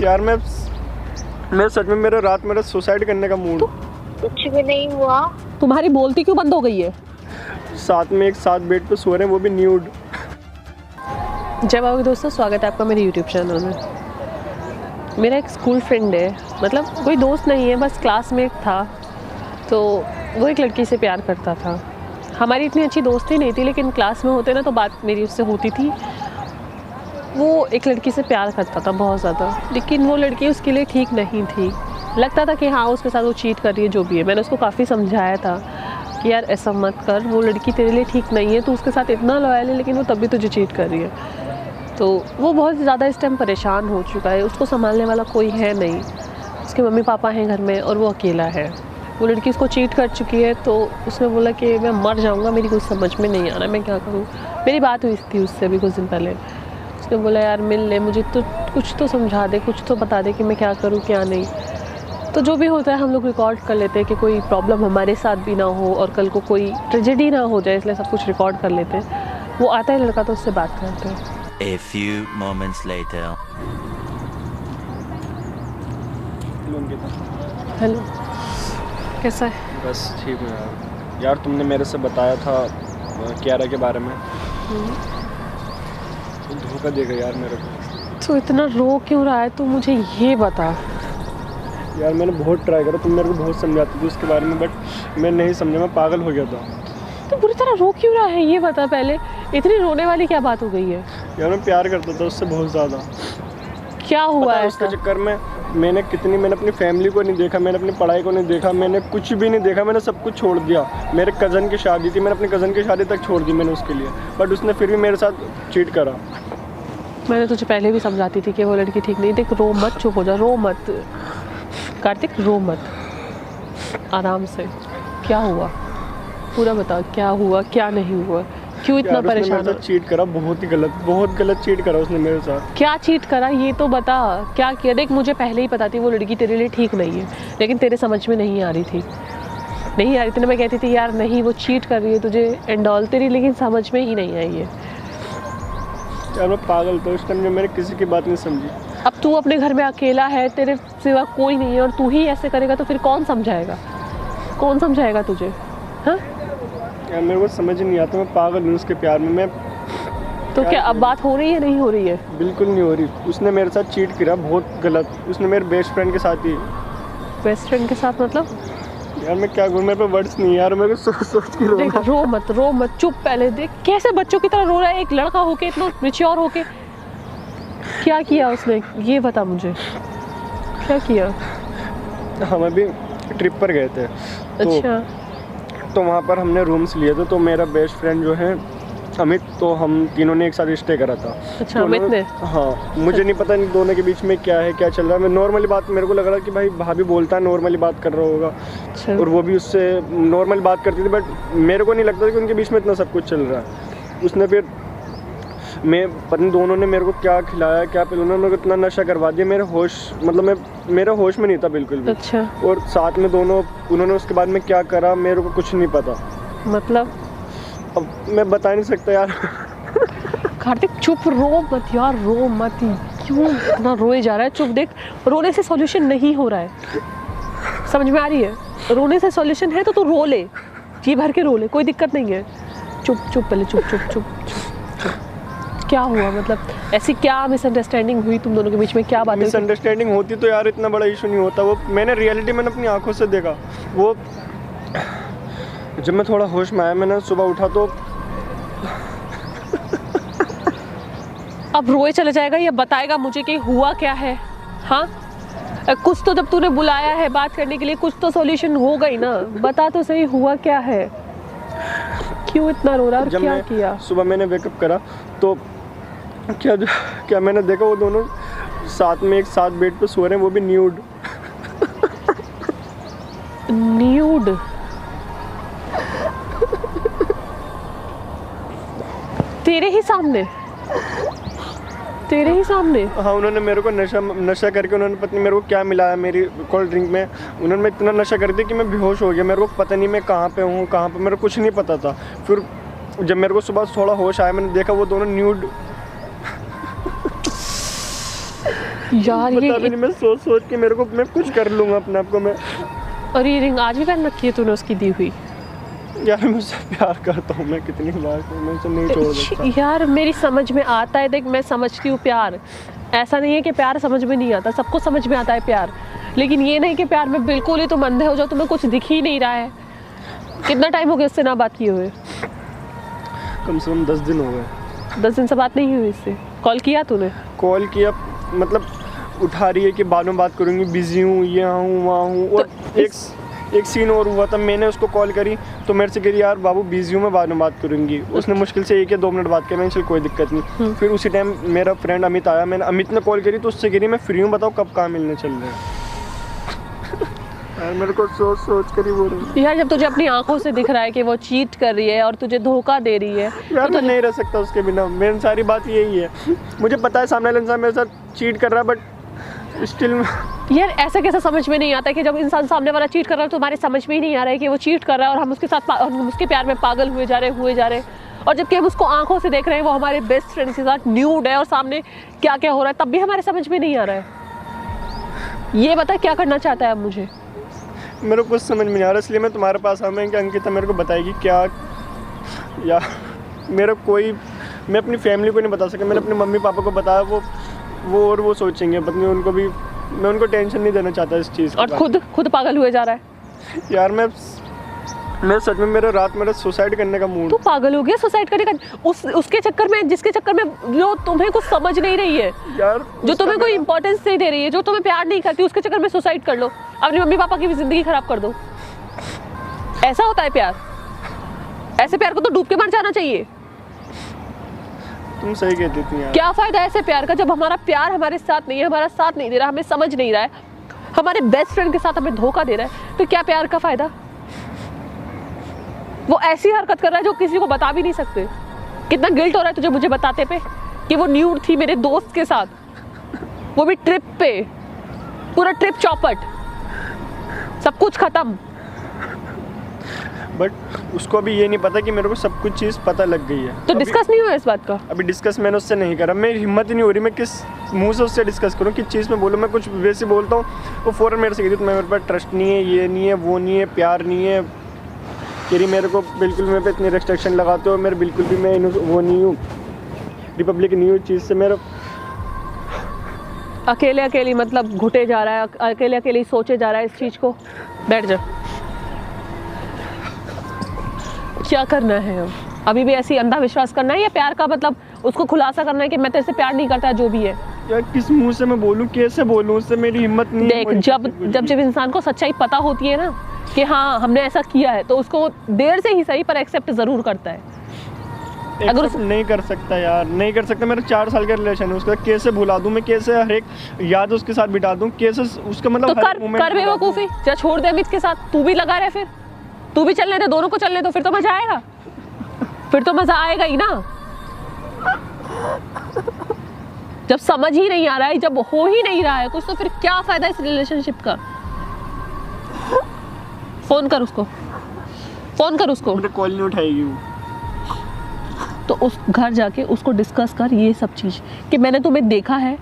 यार मैं सच में मेरा सुसाइड करने का मूड। कुछ भी नहीं हुआ। तुम्हारी बोलती क्यों बंद हो गई है? साथ में एक साथ बेड पे सो रहे हैं, वो भी न्यूड। जय बाबा दोस्तों, स्वागत है आपका मेरे यूट्यूब चैनल में। मेरा एक स्कूल फ्रेंड है, मतलब कोई दोस्त नहीं है, बस क्लासमेट था। तो वो एक लड़की से प्यार करता था। हमारी इतनी अच्छी दोस्ती नहीं थी, लेकिन क्लास में होते ना तो बात मेरी उससे होती थी। वो एक लड़की से प्यार करता था बहुत ज़्यादा, लेकिन वो लड़की उसके लिए ठीक नहीं थी। लगता था कि हाँ उसके साथ वो चीट कर रही है, जो भी है। मैंने उसको काफ़ी समझाया था कि यार ऐसा मत कर, वो लड़की तेरे लिए ठीक नहीं है, तू उसके साथ इतना लॉयल है लेकिन वो तब भी तुझे चीट कर रही है। तो वो बहुत ज़्यादा इस टाइम परेशान हो चुका है, उसको संभालने वाला कोई है नहीं। उसके मम्मी पापा हैं घर में और वो अकेला है। वो लड़की उसको चीट कर चुकी है, तो उसने बोला कि मैं मर जाऊँगा, मेरी कुछ समझ में नहीं आ रहा, मैं क्या करूँ। मेरी बात हुई थी उससे भी कुछ दिन पहले। उसने बोला यार मिल ले, मुझे तो कुछ तो समझा दे, कुछ तो बता दे कि मैं क्या करूँ क्या नहीं। तो जो भी होता है हम लोग रिकॉर्ड कर लेते हैं कि कोई प्रॉब्लम हमारे साथ भी ना हो और कल को कोई ट्रेजेडी ना हो जाए, इसलिए सब कुछ रिकॉर्ड कर लेते हैं। वो आता है लड़का तो उससे बात करते हैं। A few moments later. Hello, कैसा है? बस ठीक है यार। यार तुमने मेरे से बताया था कियारा के बारे में, तो धोखा देगा यार मेरे को। तो इतना रो क्यों रहा है तू, मुझे ये बता। यार मैंने बहुत ट्राई करा, तुम मेरे को बहुत समझाती थी उसके बारे में, बट मैं नहीं समझा, मैं पागल हो गया था। तो बुरी तरह रो क्यों रहा है ये बता पहले। इतनी रोने वाली क्या बात हो गई है? यार मैं प्यार करता था उससे बहुत ज़्यादा। क्या हुआ है उसके चक्कर में मैंने अपनी फैमिली को नहीं देखा, मैंने अपनी पढ़ाई को नहीं देखा, मैंने कुछ भी नहीं देखा, मैंने सब कुछ छोड़ दिया। मेरे कज़न की शादी थी, मैंने अपने कज़न की शादी तक छोड़ दी मैंने उसके लिए, बट उसने फिर भी मेरे साथ चीट करा। मैंने तुझे पहले भी समझाती थी कि वो लड़की ठीक नहीं। देख रो मत, चुप हो जा, रो मत कार्तिक, रो मत, आराम से। क्या हुआ पूरा बता, क्या हुआ क्या नहीं हुआ, क्यों इतना परेशान है? चीट करा, बहुत गलत चीट करा उसने मेरे साथ। क्या चीट करा ये तो बता, क्या किया? देख मुझे पहले ही पता थी वो लड़की तेरे लिए ठीक नहीं है, लेकिन तेरे समझ में नहीं आ रही थी तो मैं कहती थी यार नहीं वो चीट कर रही है तुझे एंड ऑल, तेरी लेकिन समझ में ही नहीं आई है। यार मैं पागल था उस टाइम में, मैंने किसी की बात नहीं समझी। अब तू अपने घर में अकेला है, तेरे सिवा कोई नहीं है और तू ही ऐसे करेगा तो फिर कौन समझाएगा तुझे? हाँ यार मेरे को समझ नहीं आता, मैं पागल हूँ उसके प्यार में। मैं तो क्या अब बात हो रही है नहीं हो रही है? बिल्कुल नहीं हो रही। उसने मेरे साथ चीट किया बहुत गलत, उसने मेरे बेस्ट फ्रेंड के साथ ही। बेस्ट फ्रेंड के साथ मतलब? यार मैं क्या करूँ, मेरे पे वर्ड्स नहीं यार, मेरे को सोच के देख रो मत, चुप। पहले देख कैसे बच्चों की तरह रो रहा है एक लड़का होके, इतना मैच्योर होके। क्या किया उसने ये बता मुझे, क्या किया? हम अभी ट्रिप पर गए थे। अच्छा। तो वहाँ पर हमने रूम्स लिए थे, तो मेरा बेस्ट फ्रेंड जो है अमित, तो हम तीनों ने एक साथ स्टे करा था। अच्छा तो अमित ने? हाँ, मुझे नहीं पता इन दोनों के बीच में क्या है, क्या चल रहा है। मैं नॉर्मली बात, मेरे को लग रहा कि भाई भाभी बोलता है नॉर्मली बात कर रहा होगा। अच्छा। और वो भी उससे नॉर्मल बात करती थी, बट मेरे को नहीं लगता था कि उनके बीच में इतना सब कुछ चल रहा है। उसने फिर पता नहीं दोनों ने मेरे को क्या खिलाया क्या पिलाया, उन्होंने मेरे को इतना नशा करवा दिया, मेरा होश में नहीं था बिल्कुल भी। अच्छा। और साथ में उन्होंने उसके बाद में क्या करा मेरे को कुछ नहीं पता। मतलब अब मैं बता नहीं सकता यार। कार्तिक चुप, रो मत यार, रो मत, क्यों इतना रोए जा रहा है? चुप, देख रोने से सॉल्यूशन नहीं हो रहा है, समझ में आ रही है? रोने से सॉल्यूशन है तो तू रो ले, जी भर के रो ले, कोई दिक्कत नहीं है। चुप पहले, चुप। क्या हुआ, मतलब ऐसी क्या मिसअंडरस्टैंडिंग हुई तुम दोनों के बीच में? क्या बात है? मिसअंडरस्टैंडिंग होती तो यार इतना बड़ा इशू नहीं होता। वो मैंने अपनी आंखों से देखा। वो जब मैं थोड़ा होश में आया, मैंने सुबह उठा तो अब रोए चले जाएगा या बताएगा मुझे कि हुआ क्या है? हाँ कुछ तो, जब तूने बुलाया है बात करने के लिए, कुछ तो सॉल्यूशन हो गई ना, बता तो सही हुआ क्या है, क्यों इतना रो रहा और क्या किया? सुबह मैंने वेकअप करा तो क्या मैंने देखा वो दोनों साथ में एक साथ बेड पे सो रहे हैं, वो भी न्यूड। तेरे ही सामने? हाँ, उन्होंने मेरे को नशा करके, उन्होंने पता नहीं मेरे को क्या मिलाया मेरी कोल्ड ड्रिंक में। उन्होंने इतना नशा कर दिया कि मैं बेहोश हो गया। मेरे को पता नहीं मैं कहाँ पे हूँ, मेरे को कुछ नहीं पता था। फिर जब मेरे को सुबह थोड़ा होश आया, मैंने देखा वो दोनों न्यूड। यार ये पता भी नहीं, मैं सोच के मेरे को मैं कुछ कर लूँगा अपने आप को मैं। और ये रिंग आज भी पहन रखी है तूने उसकी दी हुई? यार मैं उससे प्यार करता हूँ, मैं कितनी बार मैं उसे नहीं छोड़ सकता। यार मेरी समझ में आता है, देख मैं समझती हूँ प्यार, ऐसा नहीं है कि प्यार समझ में नहीं आता, सबको समझ में आता है प्यार, लेकिन ये नहीं कि प्यार में बिल्कुल ही तुम अंधे हो जाओ, तुम्हें कुछ दिख ही नहीं रहा है। कितना टाइम हो गया उससे ना बात किए हुए? कम से कम 10 दिन हो गए। 10 दिन से बात नहीं हुई इससे? कॉल किया तूने? कॉल किया, मतलब उठा रही है कि बाद में बात करूँगी, बिजी हूँ, यहाँ हूँ वहाँ हूँ। और एक सीन और हुआ था, मैंने उसको कॉल करी तो मेरे से कह रही यार बाबू बिजी हूँ, मैं बाद में बात करूँगी। उसने मुश्किल से 1 या 2 मिनट बात किया, मैंने चल कोई दिक्कत नहीं। फिर उसी टाइम मेरा फ्रेंड अमित आया, मैंने अमित ने कॉल करी तो उससे कह रही मैं फ्री हूँ, बताओ कब कहाँ मिलने चल रहे हैं। यार मेरे को सोच कर ही बोल रही यार जब तुझे अपनी आंखों से दिख रहा है कि वो चीट कर रही है और तुझे धोखा दे रही है, यार मैं नहीं रह सकता उसके बिना। मेरी सारी बात यही है, मुझे पता है सामने वाला इंसान मेरे साथ चीट कर रहा है, बट स्टिल यार ऐसा कैसा समझ में नहीं आता कि जब इंसान सामने वाला चीट कर रहा है तो हमारे समझ में ही नहीं आ रहा है कि वो चीट कर रहा है और हम उसके साथ हम उसके प्यार में पागल हुए जा रहे और जबकि हम उसको आंखों से देख रहे हैं वो हमारे बेस्ट फ्रेंड के साथ न्यूड है और सामने क्या क्या हो रहा है, तब भी हमारे समझ में नहीं आ रहा है। ये बता क्या करना चाहता है अब मुझे? मेरे को कुछ समझ में नहीं आ रहा, इसलिए मैं तुम्हारे पास आया हूँ कि अंकिता मेरे को बताएगी क्या। या मैं अपनी फैमिली को नहीं बता सका, मैंने अपने मम्मी पापा को बताया, वो सोचेंगे, पत्नी उनको भी, मैं उनको टेंशन नहीं देना चाहता इस चीज़ और खुद पागल हुए जा रहा है। यार मैं सच में मेरा सुसाइड करने का मूड। तू पागल हो गया सुसाइड करने का? उसके चक्कर में, जिसके चक्कर में जो तुम्हें कुछ समझ नहीं रही है यार, जो तुम्हें कोई इंपॉर्टेंस नहीं दे रही है, जो तुम्हें प्यार नहीं करती, उसके चक्कर में सुसाइड कर लो, अपने मम्मी पापा की भी जिंदगी खराब कर दो। ऐसा होता है प्यार? ऐसे प्यार को तो डूब के मर जाना चाहिए। तुम सही कहती थी यार। क्या फायदा ऐसे प्यार का जब हमारा प्यार हमारे साथ नहीं है, हमारा साथ नहीं दे रहा, हमें समझ नहीं रहा है, हमारे बेस्ट फ्रेंड के साथ हमें धोखा दे रहा है, तो क्या प्यार का फायदा? वो ऐसी हरकत कर रहा है जो किसी को बता भी नहीं सकते। कितना गिल्ट हो रहा है तुझे मुझे बताते पे कि वो न्यूड थी मेरे दोस्त के साथ, वो भी ट्रिप पे, पूरा ट्रिप चौपट, सब कुछ खत्म। बट उसको अभी ये नहीं पता कि मेरे को सब कुछ चीज़ पता लग गई है। तो डिस्कस नहीं हुआ इस बात का? अभी डिस्कस मैंने उससे नहीं करा, मेरी हिम्मत ही नहीं हो रही, मैं किस मुंह से उससे डिस्कस करूं, किस चीज़ में बोलूं। मैं कुछ वैसे बोलता हूं, वो फ़ौरन मेरे से कहती है मेरे पास ट्रस्ट नहीं है, ये नहीं है, वो नहीं है, प्यार नहीं है, तेरी मेरे को बिल्कुल मेरे पे इतनी रेस्ट्रिक्शन लगाते हो, मेरे बिल्कुल भी मैं वो नहीं हूँ, रिपब्लिक नहीं हूँ चीज़ से। मेरा अकेले मतलब घुटे जा रहा है, अकेले सोचे जा रहा है इस चीज़ को। बैठ जा। क्या करना है अब? अभी भी ऐसी अंधा विश्वास करना है या प्यार का मतलब उसको खुलासा करना है कि मैं तेरे से प्यार नहीं करता, जो भी है? यार किस मुंह से मैं बोलूँ, कैसे बोलूँ, उससे मेरी हिम्मत नहीं है। देख जब इंसान को सच्चाई पता होती है ना कि हाँ हमने ऐसा किया है, तो उसको देर से ही सही पर एक्सेप्ट ज़रूर करता है। अगर नहीं कर सकता यार, नहीं कर सकता। मेरा 4 साल का रिलेशन है उसका, कैसे भुला दूँ मैं, कैसे हर एक याद उसके साथ बिता दूँ, कैसे उसका मतलब तो कर बेवकूफ़ी, जा छोड़ दे अमित के साथ, तू भी लगा रहे, फिर तू भी चलने दे, दोनों को चलने दो, फिर तो मजा आएगा, फिर तो मजा आएगा ही ना। जब समझ ही नहीं आ रहा है, जब हो ही नहीं रहा है कुछ, तो फिर क्या फायदा इस रिलेशनशिप का? फोन कर उसको, मेरे कॉल नहीं उठाएगी वो। तो उस घर जाके उसको डिस्कस कर ये सब चीज कि मैंने तुम्हें देखा है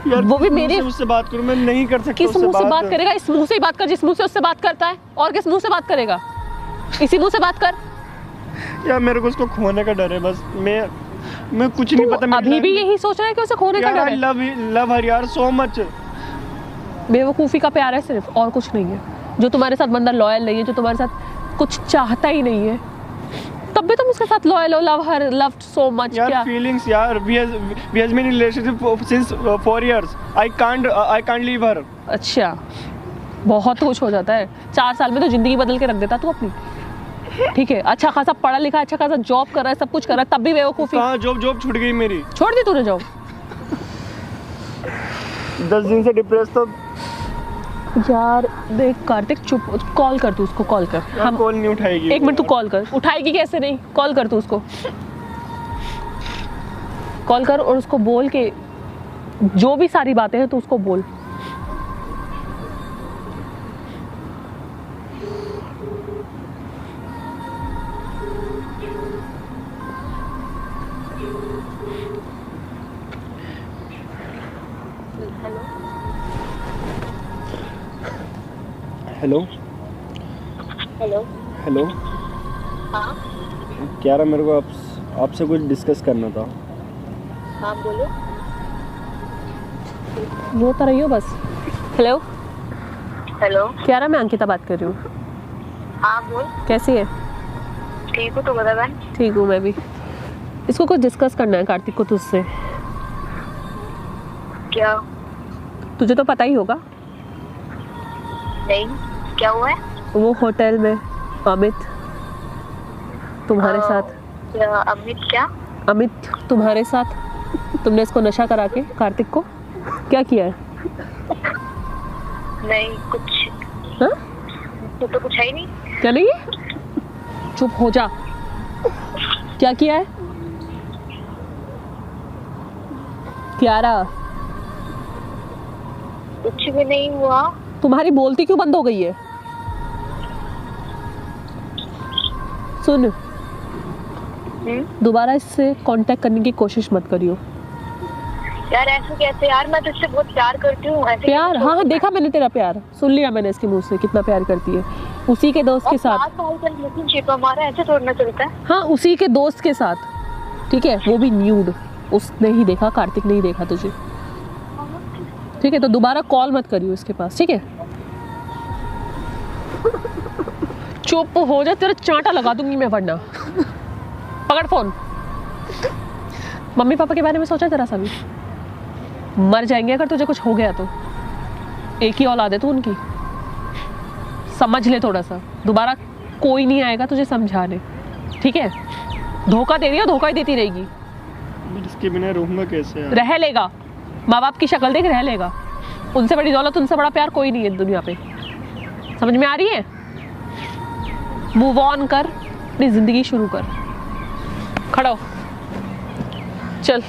यार, वो भी मेरे मुझसे बात करूं, मैं नहीं कर सकता। किस मुंह से बात करेगा? इस मुंह से ही बात कर जिस मुंह से उससे बात करता है, और किस मुंह से बात करेगा? इसी मुंह से बात कर। यार मेरे को उसको खोने का डर है बस। मैं कुछ नहीं पता। अभी भी यही सोच रहा है कि उसे खोने का डर है? लव हर यार सो मच। बेवकूफ़ी का प्यार है सिर्फ, और कुछ नहीं है। जो तुम्हारे साथ बंदा लॉयल नहीं है, जो तुम्हारे साथ कुछ चाहता ही नहीं है, तब भी तुम उसके साथ लॉयल हो। लव हर, लव्ड सो मच। यार फीलिंग्स यार, we has been in relationship since 4 years. I can't leave her. अच्छा, बहुत कुछ हो जाता है 4 साल में, तो जिंदगी बदल के रख देता तू अपनी। ठीक है, अच्छा खासा पढ़ा लिखा, अच्छा खासा जॉब कर रहा है, सब कुछ कर रहा है, तब भी बेवकूफ़ी। कहाँ जॉब छूट गई मेरी? छोड़ दी तूने जॉब? 10 दिन से डिप्रेस। तो यार देख कार्तिक, चुप, कॉल कर तू उसको, कॉल कर। हम कॉल नहीं उठाएगी। 1 मिनट तू कॉल कर। उठाएगी कैसे नहीं? कॉल कर तू उसको, कॉल कर और उसको बोल के जो भी सारी बातें हैं तू उसको बोल। Hello hello hello. हेलो हाँ क्या रहा, मेरे को आपसे कुछ डिस्कस करना था। हाँ बोलो। वो तो रही हो बस। Hello hello. क्या रहा, मैं अंकिता बात कर रही हूँ। हाँ बोल। कैसी है? ठीक हूँ, तू बता बहन। ठीक हूँ मैं भी। इसको कुछ डिस्कस करना है कार्तिक को तुझसे। क्या? तुझे तो पता ही होगा। नहीं, क्या हुआ है? वो होटल में अमित तुम्हारे साथ। क्या अमित? क्या अमित तुम्हारे साथ, तुमने इसको नशा करा के कार्तिक को क्या किया है? नहीं कुछ। हाँ? तो कुछ है ही नहीं। क्या नहीं है? चुप हो जा। क्या किया है क्यारा? कुछ भी नहीं हुआ। तुम्हारी बोलती क्यों बंद हो गई है? सुन, दोबारा इससे कांटेक्ट करने की कोशिश मत करियो। यार ऐसे कैसे यार, मैं तुझसे बहुत प्यार करती हूँ। ऐसे प्यार? हाँ हाँ देखा मैंने तेरा प्यार, सुन लिया मैंने इसके मुंह से कितना प्यार करती है उसी के दोस्त के साथ। रिलेशनशिप हमारा ऐसे तोड़ना चलता है। हाँ उसी के दोस्त के साथ, ठीक है, वो भी न्यूड। उसने ही देखा, कार्तिक ने ही देखा तुझे, ठीक है? तो दोबारा कॉल मत करियो इसके पास, ठीक है? चुप हो जा, तेरा चांटा लगा दूंगी मैं वरना। पकड़ फोन। मम्मी पापा के बारे में सोचा तेरा सा भी? मर जाएंगे अगर तुझे कुछ हो गया तो। एक ही औलाद है तू उनकी, समझ ले थोड़ा सा। दोबारा कोई नहीं आएगा तुझे समझाने, ठीक है? धोखा दे रही है, धोखा ही देती रहेगी। इसके बिना रहूंगा कैसे यार? रह लेगा, माँ बाप की शक्ल देख, रह लेगा। उनसे बड़ी दौलत, उनसे बड़ा प्यार कोई नहीं है दुनिया पे। समझ में आ रही है? मूव ऑन कर, अपनी जिंदगी शुरू कर। खड़ा हो, चल।